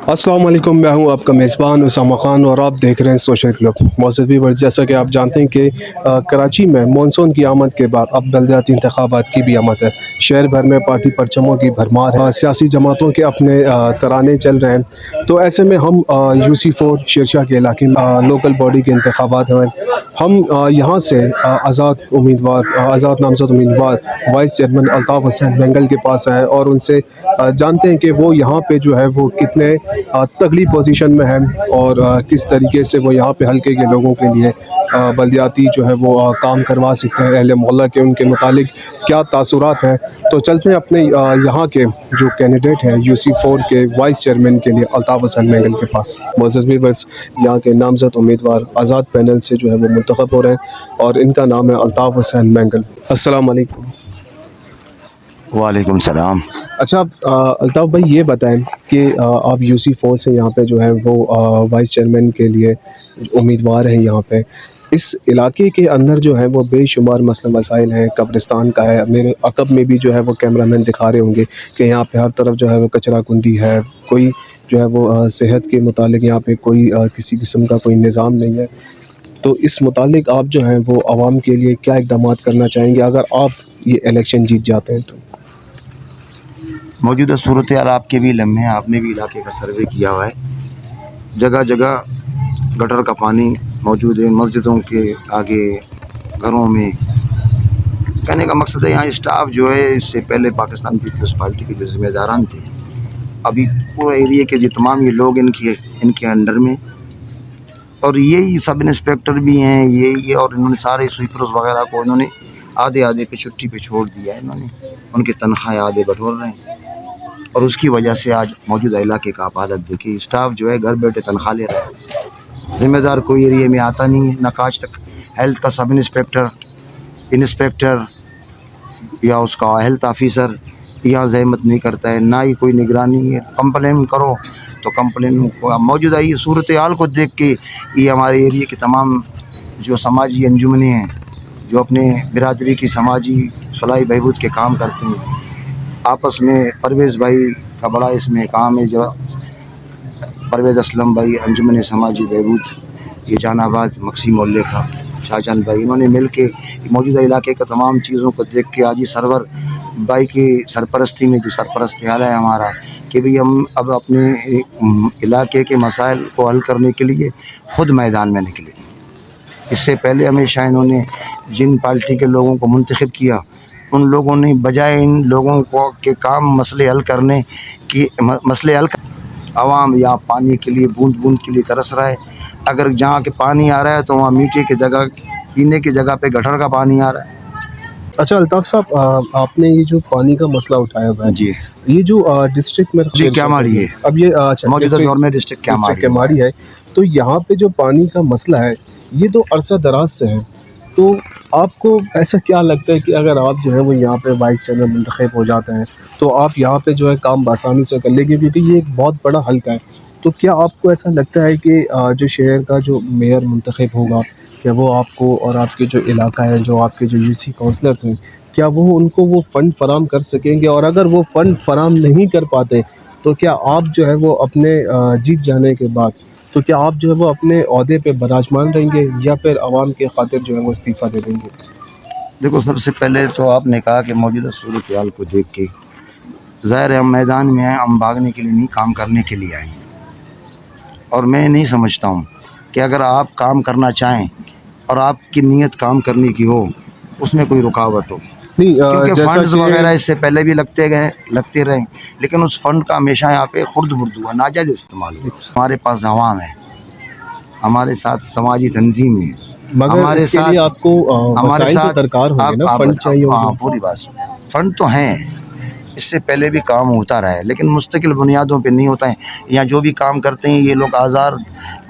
अस्सलाम वालेकुम, मैं हूं आपका मेज़बान उसामा ख़ान और आप देख रहे हैं सोशल क्लब। मौजूद व्यूअर्स, जैसा कि आप जानते हैं कि कराची में मानसून की आमद के बाद अब बलदियाती इंतखाबात की भी आमद है। शहर भर में पार्टी परचमों की भरमार है, सियासी जमातों के अपने तराने चल रहे हैं। तो ऐसे में हम UC4 शेरशाह के इलाके में लोकल बॉडी के इंतखाबात हैं। हम यहाँ से आज़ाद नामज़द उम्मीदवार वाइस चेयरमैन अल्ताफ़ हुसैन बेंगल के पास आए और उनसे जानते हैं कि वो यहाँ पे जो है वो कितने तगड़ी पोजीशन में है और किस तरीके से वो यहाँ पे हल्के के लोगों के लिए बल्दियाती जो है वो काम करवा सकते हैं। अहले मोहल्ला के उनके मुतालिक क्या तासुरात हैं। तो चलते हैं अपने यहाँ के जो कैंडिडेट हैं UC4 के वाइस चेयरमैन के लिए अल्ताफ़ हुसैन बेंगल के पास। मोअज़्ज़ज़ व्यूअर्स, यहाँ के नामज़द उम्मीदवार आज़ाद पैनल से जो है वो मुंतखब हो रहे हैं और इनका नाम है अल्ताफ़ हुसैन बेंगल। अस्सलाम वालेकुम। वालेकुम सलाम। अच्छा, अल्ताफ़ भाई ये बताएं कि आप UC4 से यहाँ पे जो है वो वाइस चेयरमैन के लिए उम्मीदवार हैं। यहाँ पे इस इलाके के अंदर जो है वो बेशुमार मसले मसाइल हैं। कब्रिस्तान का है, मेरे अकब में भी जो है वो कैमरामैन दिखा रहे होंगे कि यहाँ पे हर तरफ जो है वो कचरा कुंडी है। कोई जो है वो सेहत के मुतालिक यहाँ पे कोई किसी किस्म का कोई निज़ाम नहीं है। तो इस मुतालिक आप जो हैं वो आवाम के लिए क्या इक़दामात करना चाहेंगे अगर आप ये इलेक्शन जीत जाते हैं तो? मौजूदा सूरत हाल आपके भी लम्हे हैं, आपने भी इलाके का सर्वे किया हुआ है। जगह जगह गटर का पानी मौजूद है, मस्जिदों के आगे, घरों में। कहने का मकसद है यहाँ स्टाफ जो है, इससे पहले पाकिस्तान पीपल्स पार्टी के जो ज़िम्मेदारान थे, अभी पूरे एरिए के जो तमाम ये लोग इनके अंडर में, और यही सब इंस्पेक्टर भी हैं यही, और इन्होंने सारे स्वीपर्स वगैरह को इन्होंने आधे आधे पे छुट्टी पे छोड़ दिया है। इन्होंने उनकी तनख्वाहें आधे बटोर रहे हैं और उसकी वजह से आज मौजूदा इलाके का आप हालत देखिए। स्टाफ जो है घर बैठे तनख्वाह ले रहा है, ज़िम्मेदार कोई एरिए में आता नहीं है। नकाज तक हेल्थ का सब इंस्पेक्टर या उसका हेल्थ ऑफिसर यहाँ ज़हमत नहीं करता है, ना ही कोई निगरानी है। कंप्लेन करो तो कंप्लेन को मौजूदा ये सूरत हाल को देख के ये हमारे एरिए के तमाम जो समाजी अंजुमनें हैं, जो अपने बिरादरी की समाजी फलाही बहबूद के काम करते हैं, आपस में परवेज़ भाई का बड़ा इसमें काम है, जो परवेज़ असलम भाई अंजुमन समाजी बहबूद, ये जहानाबाद मक्सी मोहल्ले का शाहजहान भाई, इन्होंने मिल के मौजूदा इलाके का तमाम चीज़ों को देख के आज ही सरवर भाई की सरपरस्ती में जो सरपरस्त हाल है हमारा कि भाई हम अब अपने इलाके के मसाइल को हल करने के लिए ख़ुद मैदान में निकले। इससे पहले हमेशा इन्होंने जिन पार्टी के लोगों को मुंतखब किया, उन लोगों ने बजाय इन लोगों को के काम मसले हल करने की आवाम या पानी के लिए बूंद बूंद के लिए तरस रहा है। अगर जहाँ के पानी आ रहा है तो वहाँ मीठे की जगह, पीने की जगह पे गटर का पानी आ रहा है। अच्छा अल्ताफ़ साहब, आपने ये जो पानी का मसला उठाया हुआ है जी, ये जो डिस्ट्रिक्ट में क्यामाड़ी है, अब ये मौजूदा दौर में डिस्ट्रिक्ट क्यामाड़ी है, तो यहाँ पे जो पानी का मसला है ये तो अरसा दराज से है। तो आपको ऐसा क्या लगता है कि अगर आप जो है वो यहाँ पे वाइस चेयरमैन मुंतखब हो जाते हैं तो आप यहाँ पे जो है काम बआसानी से कर लेंगे, क्योंकि ये एक बहुत बड़ा हल्का है। तो क्या आपको ऐसा लगता है कि जो शहर का जो मेयर मुंतखब होगा, क्या वो आपको और आपके जो इलाका है, जो आपके जो UC काउंसलर्स हैं, क्या वो उनको वो फ़ंड फराम कर सकेंगे? और अगर वो फ़ंड फराम नहीं कर पाते तो क्या आप जो है वो अपने जीत जाने के बाद तो क्या आप जो है वो अपने ओहदे पे बराजमान रहेंगे या फिर आवाम के खातिर जो है वो इस्तीफ़ा दे देंगे? देखो, सबसे पहले तो आपने कहा कि मौजूदा सूरत हाल को देख के ज़ाहिर है हम मैदान में आए, हम भागने के लिए नहीं, काम करने के लिए आए। और मैं नहीं समझता हूँ कि अगर आप काम करना चाहें और आपकी नीयत काम करने की हो, उसमें कोई रुकावट हो। नहीं, क्योंकि फंड्स वगैरह इससे पहले भी लगते रहे, लेकिन उस फंड का हमेशा यहाँ पे खुर्द बुर्द हुआ, नाजायज़ इस्तेमाल हुआ। हमारे पास अवाम है, हमारे साथ समाजी तंजीम है, मगर हमारे इसके साथ लिए आपको हमारे साथ दरकार होंगे ना, फंड चाहिए होंगे। हाँ, पूरी बात। फंड तो हैं, इससे पहले भी काम होता रहा है, लेकिन मुस्तकिल बुनियादों पे नहीं होता है। यहाँ जो भी काम करते हैं ये लोग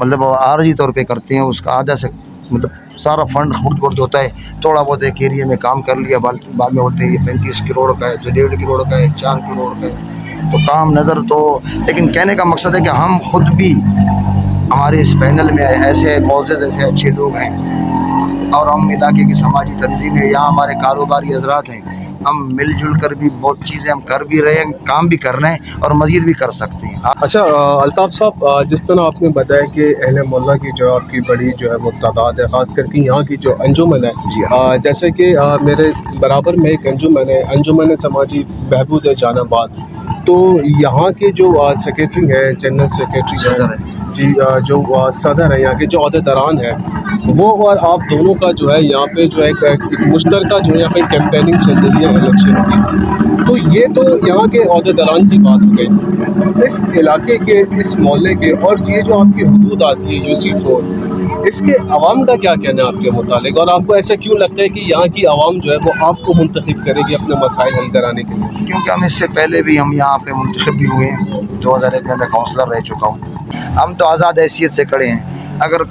मतलब आर्जी तौर पे करते हैं, उसका आधा से मतलब सारा फंड खुद बुर्द होता है। थोड़ा बहुत एक एरिया में काम कर लिया, बाद में बोलते हैं ये 35 करोड़ का है, तो 1.5 करोड़ का है, 4 करोड़ का है, तो काम नज़र तो। लेकिन कहने का मकसद है कि हम खुद भी, हमारे इस पैनल में ऐसे मौजूद ऐसे अच्छे लोग हैं और हम इलाके की समाजी तंजीम है, यहाँ हमारे कारोबारी हजरात हैं, हम मिलजुल कर भी बहुत चीज़ें हम कर भी रहे हैं, काम भी कर रहे हैं और मज़ीद भी कर सकते हैं। अच्छा अल्ताफ़ साहब, जिस तरह आपने बताया कि अहले मोहल्ला की जो आपकी बड़ी जो है वो तादाद है, ख़ास करके यहाँ की जो अंजुमन है, जी हाँ। जैसे कि मेरे बराबर में एक अंजुमन है, अंजुमन समाजी बहबूद जहानाबाद। तो यहाँ के जो सेक्रेटरी हैं, जनरल सेक्रेटरी सदर हैं है। जी, जो सदर है, यहाँ के जो अहदेदारान हैं, वो और आप दोनों का जो है यहाँ पे जो है एक मुश्तरका जो है यहाँ पे कैंपेनिंग चल रही है इलेक्शन की। तो ये तो यहाँ के अहदेदारान की बात हो गई। इस इलाके के, इस मोहल्ले के, और ये जो आपकी हदूद आती है UC4, इसके अवाम का क्या कहना है आपके मुतालिक, और आपको ऐसा क्यों लगता है कि यहाँ की आवाम जो है वो आपको मुंतखब करेगी अपने मसाइल हल कराने के लिए? क्योंकि हम इससे पहले भी हम यहाँ पे मुंतखब भी हुए हैं, 2001 में मैं काउंसलर रह चुका हूँ। हम तो आज़ाद हैसियत से खड़े हैं। अगर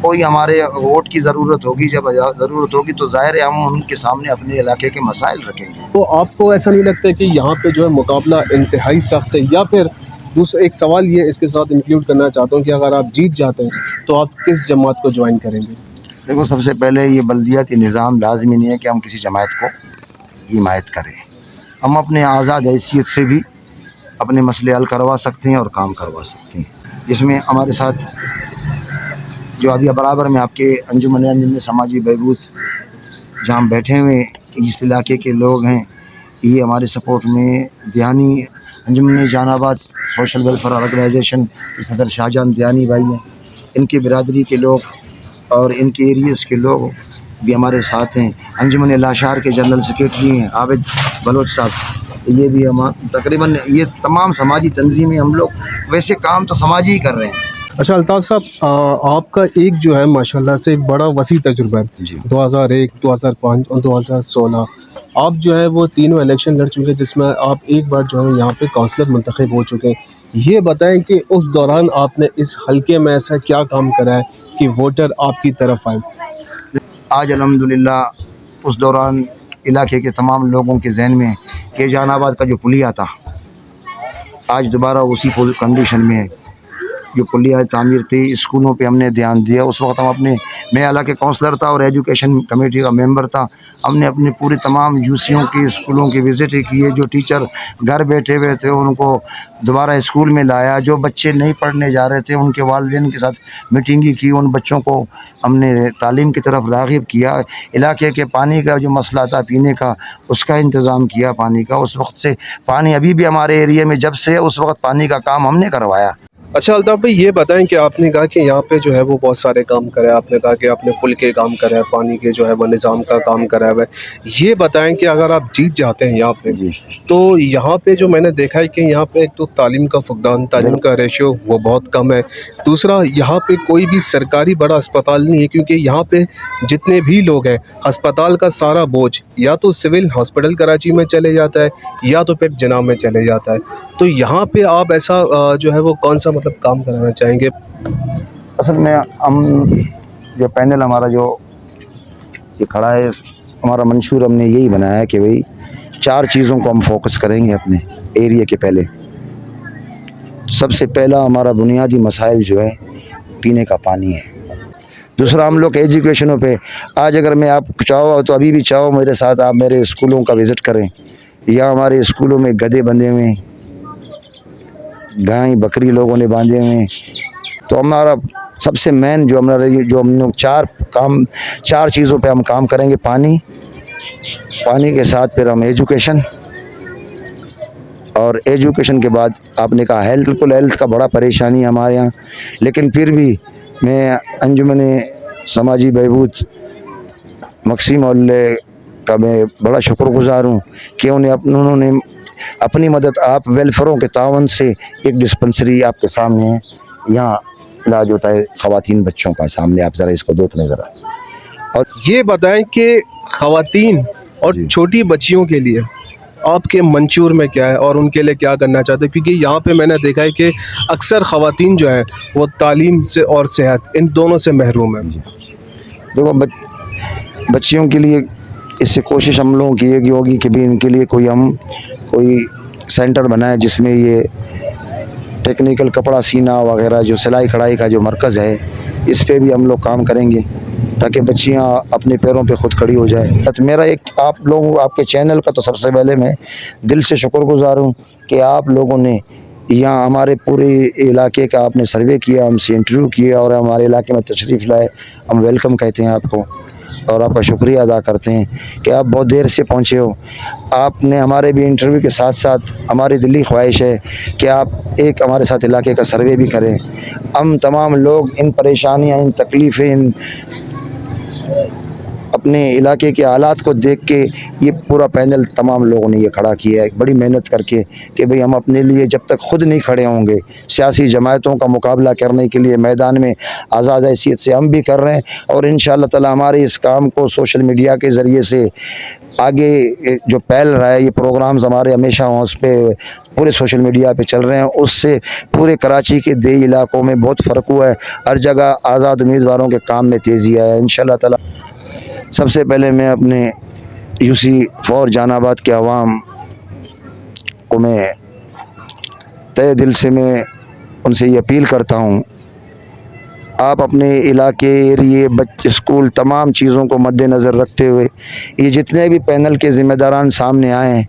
कोई हमारे वोट की ज़रूरत होगी, जब ज़रूरत होगी तो ज़ाहिर है हम उनके सामने अपने इलाके के मसाइल रखेंगे। तो आपको ऐसा नहीं लगता कि यहाँ पे जो है मुकाबला इंतहाई सख्त है? या फिर दूसरा एक सवाल ये इसके साथ इंक्लूड करना चाहता हूँ कि अगर आप जीत जाते हैं तो आप किस जमात को ज्वाइन करेंगे? देखो, सबसे पहले ये बल्दियाती निज़ाम लाजमी नहीं है कि हम किसी जमात को हिमायत करें। हम अपने आज़ाद हैसियत से भी अपने मसले हल करवा सकते हैं और काम करवा सकते हैं, जिसमें हमारे साथ जो अभी बराबर में आपके अंजुमन समाजी बहबूद जहाँ हम बैठे हुए इस इलाके के लोग हैं, ये हमारे सपोर्ट में दियानी अंजुमन जहानाबाद सोशल वेलफेयर ऑर्गेनाइजेशन के सदर शाहजहान दियानी भाई हैं। इनकी बिरादरी के लोग और इनके एरियाज़ के लोग भी हमारे साथ हैं। अंजुमन लाशार के जनरल सेक्रेटरी हैं आबिद बलोच साहब, ये भी हम तकरीबन ये तमाम समाजी तंजीमें, हम लोग वैसे काम तो समाजी ही कर रहे हैं। अच्छा अल्ताफ़ साहब, आपका एक जो है माशाल्लाह से एक बड़ा वसी तजुर्बा है। जी 2001, 2005 और 2016 आप जो है वो तीनों इलेक्शन लड़ चुके हैं, जिसमें आप एक बार जो है यहाँ पे काउंसलर मुंतखब हो चुके हैं। ये बताएं कि उस दौरान आपने इस हलके में ऐसा क्या काम करा है कि वोटर आपकी तरफ आए? आज अल्हम्दुलिल्लाह उस दौरान इलाके के तमाम लोगों के जहन में कि जहानाबाद का जो पुलिया था आज दोबारा उसी कंडीशन में है। जो पुलिया तामीर थी, स्कूलों पे हमने ध्यान दिया। उस वक्त हम अपने, मैं हालांकि काउंसलर था और एजुकेशन कमेटी का मेंबर था, हमने अपने पूरे तमाम यूसीओं की स्कूलों की विज़िट किए। जो टीचर घर बैठे हुए थे उनको दोबारा स्कूल में लाया, जो बच्चे नहीं पढ़ने जा रहे थे उनके वालिदैन के साथ मीटिंग की, उन बच्चों को हमने तालीम की तरफ राग़िब किया। इलाके के पानी का जो मसला था पीने का, उसका इंतज़ाम किया पानी का। उस वक्त से पानी अभी भी हमारे एरिया में जब से है, उस वक्त पानी का काम हमने करवाया। अच्छा अल्ताफ़ भाई, ये बताएं कि आपने कहा कि यहाँ पे जो है वो बहुत सारे काम करे, आपने कहा कि आपने पुल के काम करे, पानी के जो है वो निज़ाम का काम करा हुआ है। ये बताएं कि अगर आप जीत जाते हैं यहाँ पे, जी तो यहाँ पे जो मैंने देखा है कि यहाँ पे एक तो तालीम का फुकदान, तालीम का रेशियो वो बहुत कम है। दूसरा, यहाँ पे कोई भी सरकारी बड़ा अस्पताल नहीं है, क्योंकि यहाँ पे जितने भी लोग हैं, अस्पताल का सारा बोझ या तो सिविल हॉस्पिटल कराची में चले जाता है या तो फिर जनाब में चले जाता है। तो यहाँ पे आप ऐसा जो है वो कौन सा मतलब काम कराना चाहेंगे? असल में हम जो पैनल हमारा जो ये खड़ा है, हमारा मंशूर हमने यही बनाया है कि भाई 4 चीज़ों को हम फोकस करेंगे अपने एरिया के। पहले सबसे पहला हमारा बुनियादी मसाइल जो है पीने का पानी है। दूसरा, हम लोग एजुकेशनों पे, आज अगर मैं आप चाहो तो अभी भी चाहो मेरे साथ आप मेरे स्कूलों का विज़िट करें, या हमारे स्कूलों में गधे बंधे हुए हैं, गाय बकरी लोगों ने बांधे हुए हैं। तो हमारा सबसे मेन जो हमारा जो हम लोग 4 चीज़ों पे हम काम करेंगे। पानी के साथ फिर हम एजुकेशन, और एजुकेशन के बाद आपने कहा हेल्थ। बिल्कुल हेल्थ का बड़ा परेशानी है हमारे यहाँ, लेकिन फिर भी मैं अंजुमन समाजी बहबूद मक्सी मोहल्ले का मैं बड़ा शुक्रगुज़ार हूँ कि उन्होंने अपनी मदद, आप वेलफेयरों के तावन से एक डिस्पेंसरी आपके सामने है, यहाँ इलाज होता है ख़वातीन बच्चों का। सामने आप ज़रा इसको देख लें ज़रा। और ये बताएं कि ख़वातीन और छोटी बच्चियों के लिए आपके मंशूर में क्या है और उनके लिए क्या करना चाहते हैं? क्योंकि यहाँ पे मैंने देखा है कि अक्सर ख़वातीन जो हैं वो तालीम से और सेहत, इन दोनों से महरूम हैं। देखो, बच्चियों के लिए इससे कोशिश हम लोगों की ये होगी कि भी इनके लिए कोई सेंटर बनाए जिसमें ये टेक्निकल कपड़ा सीना वगैरह, जो सिलाई कढ़ाई का जो मरकज़ है, इस पे भी हम लोग काम करेंगे। ताकि बच्चियाँ अपने पैरों पे खुद खड़ी हो जाए। तो मेरा एक आप लोगों आपके चैनल का तो सबसे पहले मैं दिल से शुक्रगुजार हूँ कि आप लोगों ने यहाँ हमारे पूरे इलाके का आपने सर्वे किया, हमसे इंटरव्यू किया और हमारे इलाके में तशरीफ़ लाए। हम वेलकम कहते हैं आपको और आपका शुक्रिया अदा करते हैं कि आप बहुत देर से पहुँचे हो। आपने हमारे भी इंटरव्यू के साथ साथ हमारी दिली ख्वाहिश है कि आप एक हमारे साथ इलाके का सर्वे भी करें। हम तमाम लोग इन परेशानियाँ, इन तकलीफ़ें, इन अपने इलाके के हालात को देख के ये पूरा पैनल तमाम लोगों ने ये खड़ा किया है बड़ी मेहनत करके कि भाई हम अपने लिए जब तक खुद नहीं खड़े होंगे सियासी जमातों का मुकाबला करने के लिए मैदान में आज़ाद हैसियत से हम भी कर रहे हैं। और इंशाअल्लाह ताला हमारे इस काम को सोशल मीडिया के ज़रिए से आगे जो फैल रहा है, ये प्रोग्राम्स हमारे हमेशा उस पर पूरे सोशल मीडिया पे चल रहे हैं, उससे पूरे कराची के देही इलाकों में बहुत फ़र्क हुआ है। हर जगह आज़ाद उम्मीदवारों के काम में तेज़ी आया है इंशाअल्लाह ताला। सबसे पहले मैं अपने UC4 जहानाबाद के अवाम को मैं तहे दिल से मैं उनसे ये अपील करता हूँ, आप अपने इलाके, एरिए, बच्चे, स्कूल, तमाम चीज़ों को मद्देनज़र रखते हुए ये जितने भी पैनल के ज़िम्मेदारान सामने आए हैं,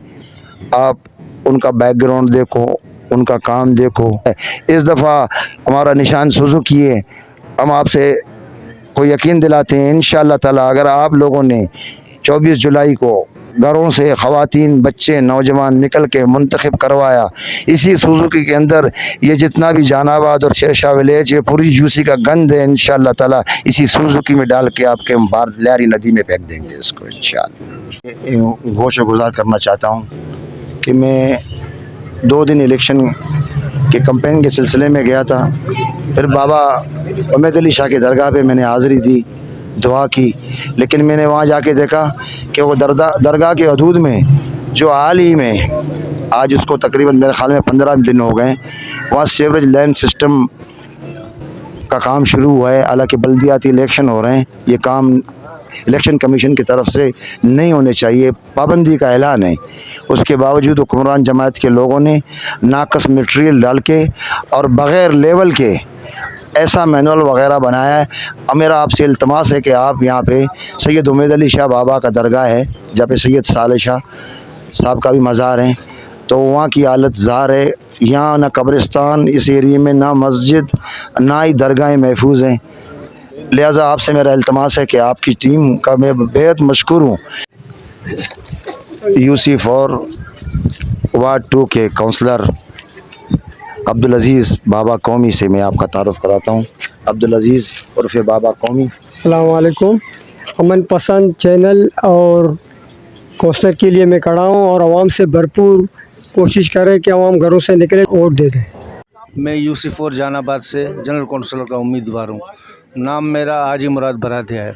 आप उनका बैकग्राउंड देखो, उनका काम देखो। इस दफ़ा हमारा निशान सुजुकी है। हम आपसे को यकीन दिलाते हैं इंशाअल्लाह ताला अगर आप लोगों ने 24 जुलाई को घरों से ख़वातीन, बच्चे, नौजवान निकल के मुंतखब करवाया, इसी सुजुकी के अंदर ये जितना भी जहानाबाद और शेरशाह विलेज ये पूरी यूसी का गंद है इंशाअल्लाह ताला इसी सुजुकी में डाल के आपके हम बाहर लहरी नदी में फेंक देंगे इसको इंशाअल्लाह। गोश गुजार करना चाहता हूँ कि मैं 2 दिन इलेक्शन के कैंपेन के सिलसिले में गया था, फिर बाबा उमैद अली शाह की दरगाह पे मैंने हाज़िरी दी, दुआ की, लेकिन मैंने वहाँ जाके देखा कि वो दरगाह के हदूद में जो हाल ही में आज उसको तकरीबन मेरे ख्याल में 15 दिन हो गए, वहाँ सीवरेज लाइन सिस्टम का काम शुरू हुआ है। हालांकि बल्दियाती इलेक्शन हो रहे हैं, ये काम इलेक्शन कमीशन की तरफ से नहीं होने चाहिए, पाबंदी का ऐलान है। उसके बावजूद हुक्मरान जमात के लोगों ने नाकस मटेरियल डाल के और बग़ैर लेवल के ऐसा मैनुअल वगैरह बनाया है। अब मेरा आपसे इल्तमास है कि आप यहाँ पे सैयद उमैद अली शाह बाबा का दरगाह है, जहाँ पे सैयद साले शाह साहब का भी मज़ार है, तो वहाँ की हालत ज़ार है। यहाँ ना कब्रिस्तान इस एरिए में, ना मस्जिद, ना ही दरगाहें महफूज हैं। लिहाजा आपसे मेरा इल्तमास है कि आपकी टीम का मैं बेहद मशकूर हूँ। UC4 वार्ड 2 के काउंसलर अब्दुल अज़ीज़ बाबा कौमी से मैं आपका तारुफ़ कराता हूँ। अब्दुल अज़ीज़ और फिर बाबा कौमी। अस्सलाम वालेकुम। अमन पसंद चैनल और काउंसलर के लिए मैं खड़ा हूँ और आवाम से भरपूर कोशिश करें कि आवाम घरों से निकले, वोट दे दें। मैं UC4 जहानाबाद से जनरल काउंसलर का उम्मीदवार हूँ। नाम मेरा हाजी मुराद बरादिया है।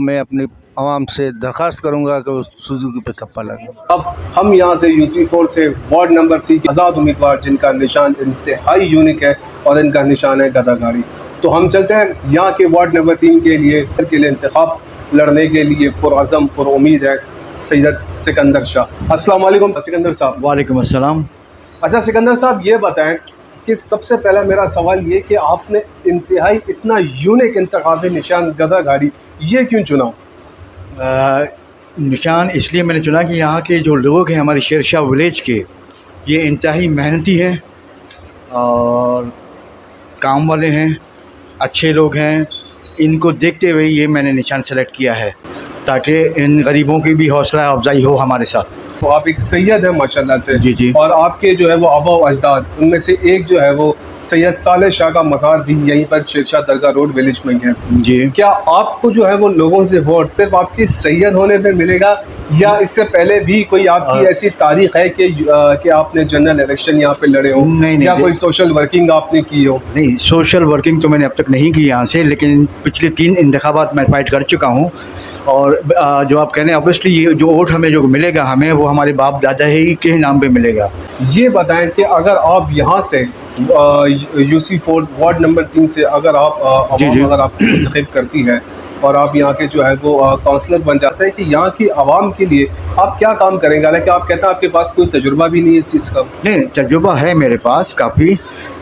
मैं अपनी आवाम से दरख्वास्त करूँगा कि उस सुजुकी पे थप्पा लगे। अब हम यहाँ से UC4 से वार्ड नंबर 3 के आज़ाद उम्मीदवार जिनका निशान इंतहाई यूनिक है और इनका निशान है गदागाड़ी, तो हम चलते हैं यहाँ के वार्ड नंबर 3 के लिए इंतखाब लड़ने के लिए पुरअज़म पुरउम्मीद है सैयद सिकंदर शाह। अस्सलाम वालेकुम सिकंदर साहब। वालेकुम अस्सलाम। अच्छा सिकंदर साहब, ये बताएं कि सबसे पहला मेरा सवाल ये कि आपने इंतहाई इतना यूनिक इंतखाबी निशान गदागाड़ी ये क्यों चुना? निशान इसलिए मैंने चुना कि यहाँ के जो लोग हैं हमारे शेरशाह विलेज के, ये इंतहाई मेहनती हैं और काम वाले हैं, अच्छे लोग हैं। इनको देखते हुए ये मैंने निशान सेलेक्ट किया है ताकि इन गरीबों की भी हौसला अफजाई हो हमारे साथ। तो आप एक सैयद हैं माशाल्लाह से। जी जी। और आपके जो है वो आबा व अजदाद, उनमें से एक जो है वो सैयद साले शाह का मज़ार भी यहीं पर शेरशाह दरगाह रोड विलेज में है। जी। क्या आपको जो है वो लोगों से वोट सिर्फ आपके सैयद होने पे मिलेगा या इससे पहले भी कोई आपकी ऐसी तारीख है कि आपने जनरल इलेक्शन यहाँ पे लड़े हो? नहीं, या कोई सोशल वर्किंग आपने की हो? नहीं, सोशल वर्किंग तो मैंने अब तक नहीं की यहाँ से, लेकिन पिछले 3 इंतखाबात मैं फाइट कर चुका हूँ। और जो आप कह रहे हैं ऑब्वियसली ये जो वोट हमें जो मिलेगा, हमें वो हमारे बाप दादा ही के नाम पे मिलेगा। ये बताएं कि अगर आप यहाँ से UC4 वार्ड नंबर 3 से अगर आप अगर आपको इंतखाब करती है और आप यहाँ के जो है वो काउंसलर बन जाते हैं, कि यहाँ की आवाम के लिए आप क्या काम करेंगे? हालांकि आप कहते हैं आपके पास कोई तजुर्बा भी नहीं है इस चीज़ का। नहीं, तजुर्बा है मेरे पास काफ़ी,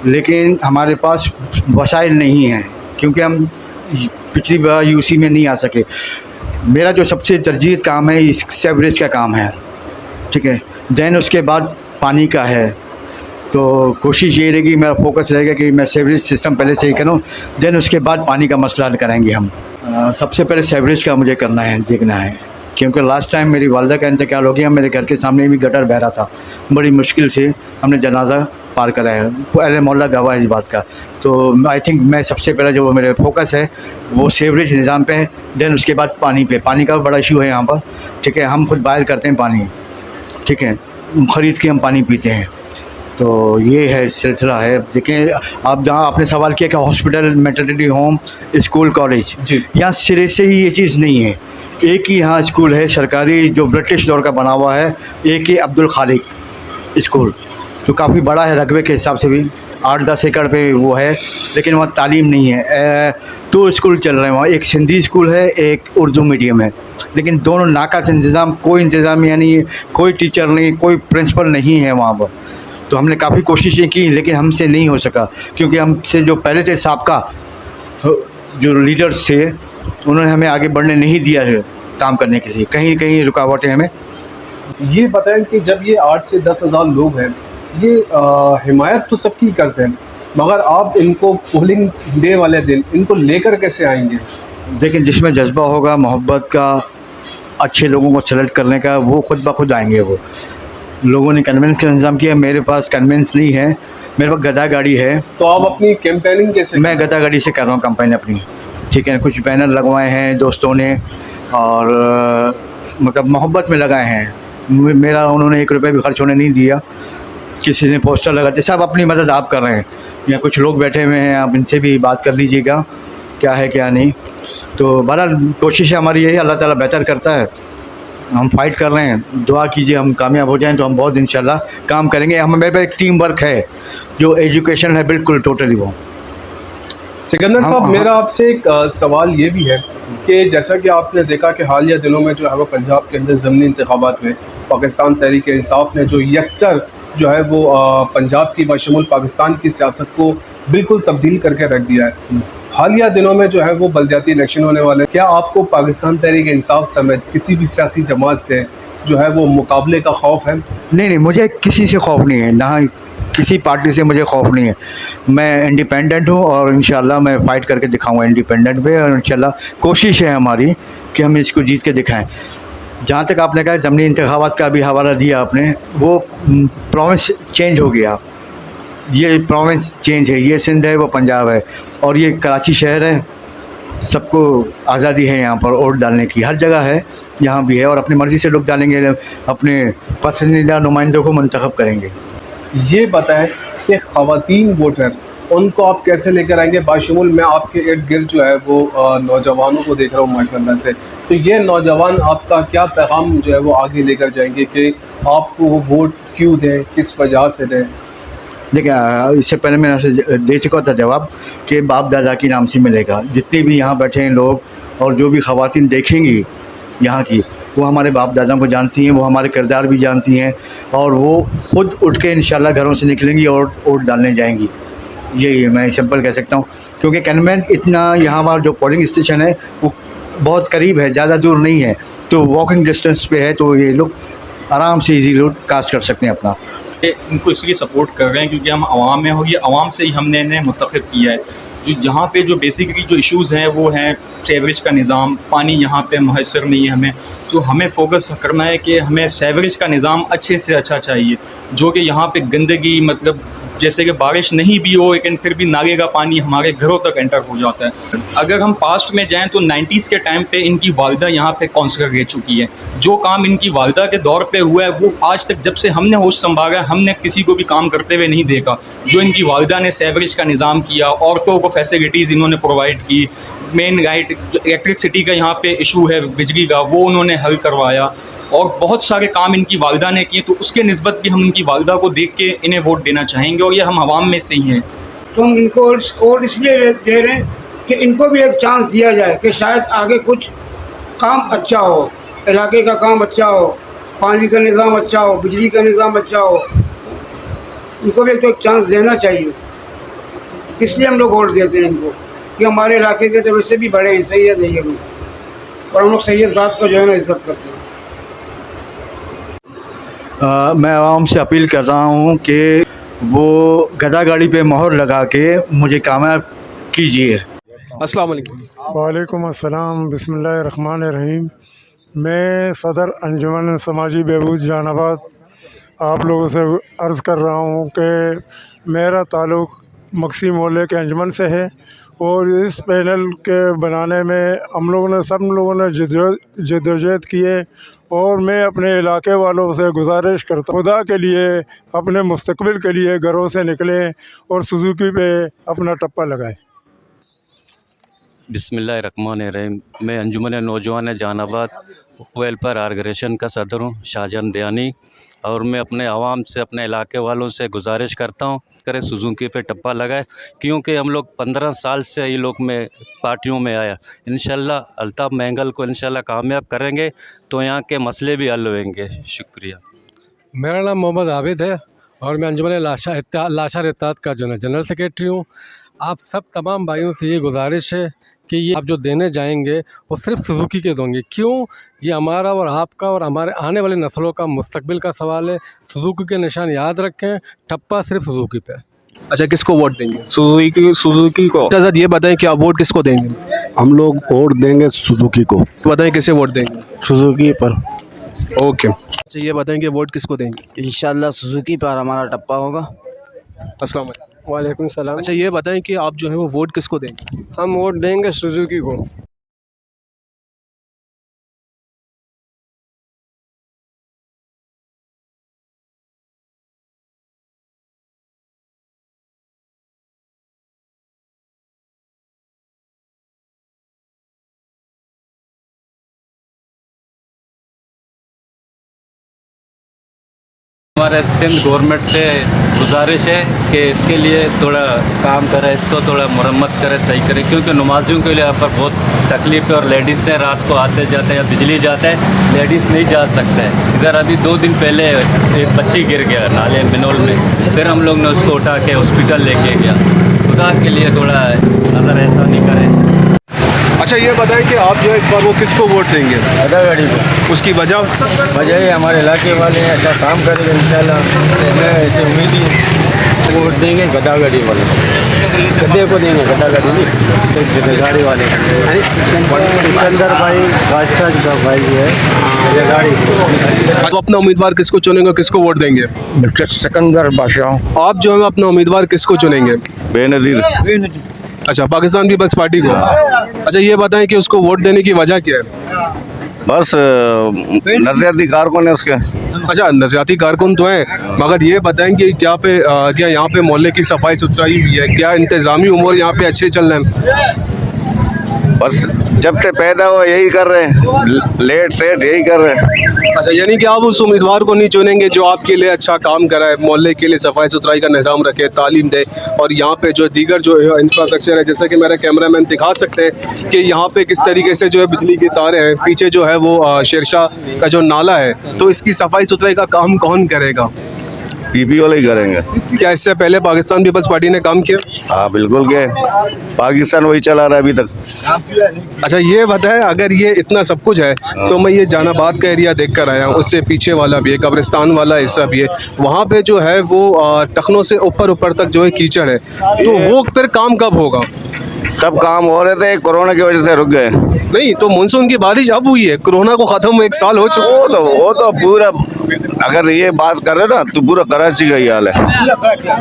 लेकिन हमारे पास वसाइल नहीं हैं, क्योंकि हम पिछली बार यूसी में नहीं आ सके। मेरा जो सबसे तरजीह काम है इस सेवरेज का काम है, ठीक है। देन उसके बाद पानी का है, तो कोशिश ये रहेगी, मेरा फोकस रहेगा कि मैं सेवरेज सिस्टम पहले सही करूं, देन उसके बाद पानी का मसला हल कराएंगे हम। सबसे पहले सेवरेज का मुझे करना है, देखना है, क्योंकि लास्ट टाइम मेरी वालदा का इंतकाल हो गया, मेरे घर के सामने भी गटर बह रहा था, बड़ी मुश्किल से हमने जनाजा पार कराया। अहले मोहल्ला गवाह है इस बात का। तो आई थिंक मैं सबसे पहले जो मेरे फोकस है वो सेवरेज निज़ाम पे है, देन उसके बाद पानी पे। पानी का बड़ा इशू है यहाँ पर, ठीक है। हम खुद बाहर करते हैं पानी, ठीक है, ख़रीद के हम पानी पीते हैं। तो ये है सिलसिला है। देखें, आप जहाँ आपने सवाल किया कि hospital, maternity home, school, college, जी। यहाँ सिरे से ही ये चीज़ नहीं है। एक ही यहाँ स्कूल है सरकारी जो ब्रिटिश दौर का बना हुआ है, एक ही अब्दुल खालिक स्कूल, तो काफ़ी बड़ा है रकबे के हिसाब से भी, 8-10 एकड़ पे वो है, लेकिन वहाँ तालीम नहीं है। 2 स्कूल चल रहे हैं वहाँ, एक सिंधी स्कूल है, एक उर्दू मीडियम है, लेकिन दोनों नाकात इंतज़ाम, कोई इंतज़ाम यानी कोई टीचर नहीं, कोई प्रिंसिपल नहीं है वहाँ पर। तो हमने काफ़ी कोशिशें की, लेकिन हमसे नहीं हो सका, क्योंकि हमसे जो पहले थे साबका जो लीडर्स थे, उन्होंने हमें आगे बढ़ने नहीं दिया है काम करने के लिए, कहीं कहीं रुकावटें हमें। ये बताएं कि जब ये 8 से 10 हज़ार लोग हैं, ये हिमायत तो सबकी करते हैं, मगर आप इनको पोलिंग डे वाले दिन इनको लेकर कैसे आएंगे? लेकिन जिसमें जज्बा होगा मोहब्बत का, अच्छे लोगों को सेलेक्ट करने का, वो खुद ब खुद आएंगे। वो लोगों ने कन्वेंस का इंतज़ाम किया, मेरे पास कन्वेंस नहीं है, मेरे पास गधा गाड़ी है। तो आप अपनी कैंपेनिंग कैसे? मैं गधा गाड़ी से कर रहा हूँ कंपेन अपनी, ठीक है। कुछ बैनर लगवाए हैं दोस्तों ने, और मतलब मोहब्बत में लगाए हैं। मेरा उन्होंने 1 रुपये भी खर्च होने नहीं दिया, किसी ने पोस्टर लगाते, सब अपनी मदद आप कर रहे हैं। यहाँ कुछ लोग बैठे हुए हैं, आप इनसे भी बात कर लीजिएगा क्या है क्या नहीं। तो बहरहाल कोशिश हमारी यही, अल्लाह ताला बेहतर करता है, हम फाइट कर रहे हैं, दुआ कीजिए हम कामयाब हो जाएं तो हम बहुत इंशाल्लाह काम करेंगे। हम मेरे पे एक टीम वर्क है, जो एजुकेशन है बिल्कुल टोटली वो। सिकंदर साहब, हाँ। मेरा आपसे एक सवाल ये भी है कि जैसा कि आपने देखा कि हालिया दिनों में जो है वो पंजाब के अंदर ज़मीनी इंतखाबात में पाकिस्तान तहरीक इंसाफ ने जो यकसर जो है वो पंजाब की बशमूल पाकिस्तान की सियासत को बिल्कुल तब्दील करके रख दिया है। हालिया दिनों में जो है वो बल्दियाती इलेक्शन होने वाले हैं। क्या आपको पाकिस्तान तहरीक इंसाफ समेत किसी भी सियासी जमात से जो है वो मुकाबले का खौफ है? नहीं, मुझे किसी से खौफ नहीं है, ना किसी पार्टी से मुझे खौफ नहीं है। मैं इंडिपेंडेंट हूँ और इंशाल्लाह मैं फ़ाइट करके दिखाऊंगा इंडिपेंडेंट पे, और इंशाल्लाह कोशिश है हमारी कि हम इसको जीत के दिखाएं। जहाँ तक आपने कहा ज़मीनी इंतखाबात का भी हवाला दिया आपने, वो प्रोविंस चेंज हो गया, ये प्रोविंस चेंज है, ये सिंध है, वो पंजाब है, और ये कराची शहर है। सबको आज़ादी है यहाँ पर वोट डालने की, हर जगह है, यहाँ भी है, और अपनी मर्ज़ी से लोग डालेंगे, अपने पसंदीदा नुमाइंदों को मुंतखब करेंगे। ये बताएं कि ख़वातीन वोटर, उनको आप कैसे लेकर आएंगे? बाशमूल मैं आपके इर्द गिर्द जो है वो नौजवानों को देख रहा हूँ माशाल्लाह से, तो ये नौजवान आपका क्या पैगाम जो है वो आगे लेकर जाएंगे कि आपको वो वोट क्यों दें, किस वजह से दें? देखिए, इससे पहले मैंने आपसे दे चुका था जवाब कि बाप दादा की नाम से मिलेगा। जितने भी यहाँ बैठे हैं लोग, और जो भी ख़वातीन देखेंगी यहाँ की, वो हमारे बाप दादा को जानती हैं, वो हमारे किरदार भी जानती हैं, और वो खुद उठ के इंशाल्लाह घरों से निकलेंगी और वोट डालने जाएंगी। यही मैं सिंपल कह सकता हूँ, क्योंकि कैनवेंट इतना यहाँ पर जो पोलिंग स्टेशन है वो बहुत करीब है, ज़्यादा दूर नहीं है, तो वॉकिंग डिस्टेंस पे है, तो ये लोग आराम से इजी लोग कास्ट कर सकते हैं अपना। इनको इसलिए सपोर्ट कर रहे हैं क्योंकि हम आवाम में हो, ये आवाम से ही हमने इन्हें मुंतखब किया है। जो जहाँ पे जो बेसिकली जो इश्यूज़ हैं वो हैं सीवरेज का निज़ाम, पानी यहाँ पे मुयसर नहीं है हमें, तो हमें फोकस करना है कि हमें सीवरेज का निज़ाम अच्छे से अच्छा चाहिए, जो कि यहाँ पे गंदगी, मतलब जैसे कि बारिश नहीं भी हो लेकिन फिर भी नाले का पानी हमारे घरों तक एंटर हो जाता है। अगर हम पास्ट में जाएं तो 90s के टाइम पे इनकी वालिदा यहाँ पे काउंसलर रह चुकी है। जो काम इनकी वालिदा के दौर पे हुआ है वो आज तक, जब से हमने होश संभाला है, हमने किसी को भी काम करते हुए नहीं देखा। जो इनकी वालिदा ने सीवरेज का निज़ाम किया, औरतों को फैसिलिटीज़ इन्होंने प्रोवाइड की, मेन राइट इलेक्ट्रिसिटी का यहाँ पे इशू है बिजली का, वो उन्होंने हल करवाया, और बहुत सारे काम इनकी वालिदा ने किए। तो उसके निस्बत भी हम इनकी वालिदा को देख के इन्हें वोट देना चाहेंगे, और ये हम आवाम में से ही हैं। तो हम इनको और इसलिए दे रहे हैं कि इनको भी एक चांस दिया जाए कि शायद आगे कुछ काम अच्छा हो, इलाके का काम अच्छा हो, पानी का निज़ाम अच्छा हो, बिजली का निज़ाम अच्छा हो, इनको भी एक चांस देना चाहिए, इसलिए हम लोग वोट देते हैं इनको। कि हमारे इलाके के तो वैसे भी बड़े हैं, सैयद है ये लोग, और हम लोग सैयद ज़ात को जो है ना इज़्ज़त करते हैं। मैं आवाम से अपील कर रहा हूँ कि वो गदा गाड़ी पे मोहर लगा के मुझे कामयाब कीजिए। अस्सलाम वालेकुम। वालेकुम अस्सलाम, बिस्मिल्लाहिर्रहमानिर्रहीम। मैं सदर अंजुमन समाजी बहबूद जहानाबाद आप लोगों से अर्ज़ कर रहा हूँ कि मेरा ताल्लुक़ मक्सी मोहल्ले के अंजुमन से है और इस पैनल के बनाने में हम लोगों ने सब लोगों ने जद्दोजहद की है और मैं अपने इलाके वालों से गुजारिश करता हूँ खुदा के लिए अपने मुस्तकबिल के लिए घरों से निकलें और सुजुकी पे अपना टप्पा लगाएं। बिस्मिल्लाहिर्रहमानिर्रहीम। मैं अंजुमन नौजवान जहानाबाद वेलफेयर ऑर्गेनाइजेशन का सदर हूँ, शाहजहान दयानी, और मैं अपने आवाम से, अपने इलाके वालों से गुजारिश करता हूँ करे सुजुकी पे टप्पा लगाए, क्योंकि हम लोग 15 साल से ये लोग में पार्टियों में आया। इंशाल्लाह अल्ताफ़ महंगल को इंशाल्लाह कामयाब करेंगे तो यहाँ के मसले भी हल होंगे। शुक्रिया। मेरा नाम मोहम्मद आबिद है और मैं अंजुमन लाशार इत्तेहाद का जनरल सेक्रेटरी हूँ। आप सब तमाम भाइयों से ये गुजारिश है कि ये आप जो देने जाएंगे वो सिर्फ सुजुकी के दोगे। क्यों? ये हमारा और आपका और हमारे आने वाली नस्लों का मुस्तकबिल का सवाल है। सुजुकी के निशान याद रखें, टप्पा सिर्फ सुजुकी पे। अच्छा, किसको वोट देंगे? सुजुकी को। अच्छा, ये बताएं कि आप वोट किसको देंगे? हम लोग वोट देंगे सुजुकी को। बताएं किसे वोट देंगे? सुजुकी पर। ओके। अच्छा, ये बताएं कि वोट किसको देंगे? इंशाल्लाह सुजुकी पर हमारा टप्पा होगा। अस्सलाम वालेकुम। वालेकुम सलाम। अच्छा, ये बताएं कि आप जो है वो वोट किसको देंगे? हम वोट देंगे सुजुकी को। हमारे सिंध गवर्नमेंट से गुजारिश है कि इसके लिए थोड़ा काम करे, इसको थोड़ा मरम्मत करे, सही करे, क्योंकि नमाजियों के लिए यहाँ पर बहुत तकलीफ है और लेडीज़ हैं रात को आते जाते हैं या बिजली जाता है, लेडीज़ नहीं जा सकते हैं। इधर अभी 2 दिन पहले एक बच्ची गिर गया नाले बिनोल में, फिर हम लोग ने उसको उठा के हॉस्पिटल लेके गया। खुदा के लिए थोड़ा नज़र ऐसा नहीं करें। अच्छा, ये बताएं कि आप जो है इस बार वो किसको वोट देंगे? गदा गाड़ी को। उसकी वजह ये हमारे इलाके वाले हैं, अच्छा काम करेंगे इंशाल्लाह, हमें ऐसे उम्मीद ही वोट देंगे गदा गाड़ी वाले, गद्दे को देंगे, गदा गाड़ी नहीं, गाड़ी वाले। सिकंदर भाई बादशाह का भाई है गाड़ी। आप अपना उम्मीदवार किसको चुनेंगे, किसको वोट देंगे? डॉक्टर सिकंदर बादशाह। आप जो है अपना उम्मीदवार किसको चुनेंगे? बेनज़ीर। अच्छा, पाकिस्तान पीपल्स पार्टी को। अच्छा, ये बताएं कि उसको वोट देने की वजह क्या है? बस नजरियाती कारकुन है उसके। अच्छा, नजरियाती कारकुन तो हैं, मगर ये बताएं कि क्या यहाँ पे मोहल्ले की सफाई सुथराई हुई है? क्या इंतज़ामी उमूर यहाँ पे अच्छे चल रहे हैं? बस जब से पैदा हुआ यही कर रहे हैं, लेट सेट यही कर रहे हैं। अच्छा, यानी कि आप उस उम्मीदवार को नहीं चुनेंगे जो आपके लिए अच्छा काम कराए, मोहल्ले के लिए सफाई सुथराई का निज़ाम रखे, तालीम दे, और यहाँ पे जो दीगर जो इंफ्रास्ट्रक्चर है, जैसे कि मेरे कैमरामैन दिखा सकते हैं कि यहाँ पे किस तरीके से जो है बिजली की तारें हैं, पीछे जो है वो शेरशाह का जो नाला है, तो इसकी सफाई सुथराई का काम कौन करेगा? पीपी वाले ही करेंगे। क्या इससे पहले पाकिस्तान पीपल्स पार्टी ने काम किया? हाँ बिल्कुल, के पाकिस्तान वही चला रहा है अभी तक। अच्छा, ये बताएं, अगर ये इतना सब कुछ है तो मैं ये जहानाबाद का एरिया देख कर आया हूँ, उससे पीछे वाला भी है, कब्रिस्तान वाला हिस्सा भी है, वहाँ पे जो है वो टखनों से ऊपर तक जो है कीचड़ है, तो वो फिर काम कब होगा? सब काम हो रहे थे, कोरोना की वजह से रुक गए। नहीं तो मानसून की बारिश अब हुई है, कोरोना को ख़त्म 1 साल हो चुका। वो तो पूरा, अगर ये बात कर रहे ना तो पूरा कराची का ही हाल है।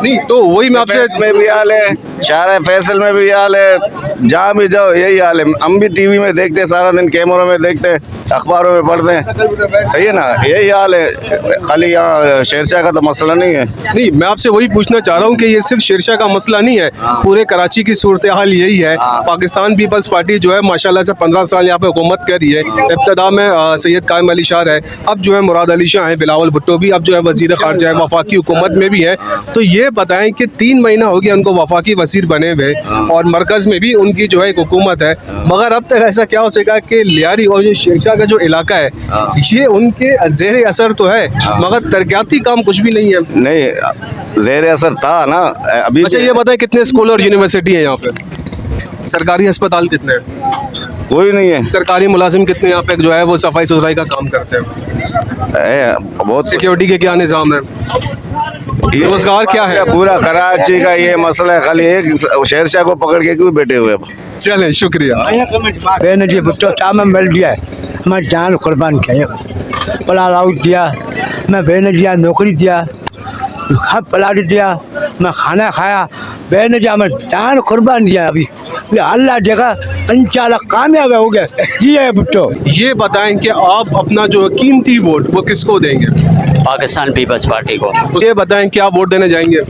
नहीं तो वही मैं आपसे, में भी हाल है, शाहर फैसल में भी हाल है, जहाँ भी जाओ यही हाल है। हम भी टीवी में देखते हैं, सारा दिन कैमरों में देखते हैं, अखबारों में पढ़ते हैं, सही है ना, यही हाल है। खाली यहाँ शेरशाह का तो मसला नहीं है। नहीं, मैं आपसे वही पूछना चाह रहा हूँ कि ये सिर्फ शेरशाह का मसला नहीं है, पूरे कराची की सूरत हाल यही है। पाकिस्तान पीपल्स पार्टी जो है माशाल्लाह से 15 साल यहाँ पे हुकूमत कर रही है। इब्तदा में सैयद कायम अली शाह है, अब जो है मुराद अली शाह है, बिलावल भुट्टो भी अब जो है वज़ीर ख़ारजा है, वफाकी हुकूमत में भी है। तो ये बताएं कि 3 महीना हो गया उनको वफाकी वज़ीर बने हुए और मरकज़ में भी उनकी जो है एक हुकूमत है, मगर अब तक ऐसा क्या हो सका कि लियारी और जो शेरशाह का जो इलाका है ये उनके ज़ेर असर तो है, मगर तरक्याती काम कुछ भी नहीं है। नहीं, ज़ेर असर था ना अभी। अच्छा, ये बताएं कितने स्कूल और यूनिवर्सिटी है यहाँ पे? सरकारी अस्पताल कितने हैं? कोई नहीं है। सरकारी मुलाजिम कितने यहाँ पे जो है वो सफाई सुथराई का काम करते हैं? बहुत सिक्योरिटी के क्या निज़ाम है? रोजगार क्या है? पूरा कराची का ये मसला है, खाली एक शेरशाह को पकड़ के क्यों बैठे हुए अब। चलें, शुक्रिया। बेनजी भुट्टो साहब में मिल दिया है, हमारी जान कुर्बान किया, प्लाट आउट दिया, मैं बेनजिया नौकरी दिया, हर प्लाट दिया, मैं खाना खाया, बेनजिया हमें जान कुर्बान दिया। अभी अल्लाह जगह इंशाल्लाह कामयाब हो गया जी है भुट्टो। ये बताएं कि आप अपना जो कीमती वोट वो किसको देंगे? पाकिस्तान पीपल्स पार्टी को। ये बताएं कि आप वोट देने जाएंगे?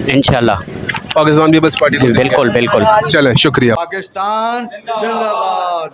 इंशाल्लाह पाकिस्तान पीपल्स पार्टी को। बिल्कुल बिल्कुल। चलें, शुक्रिया। पाकिस्तान जिंदाबाद।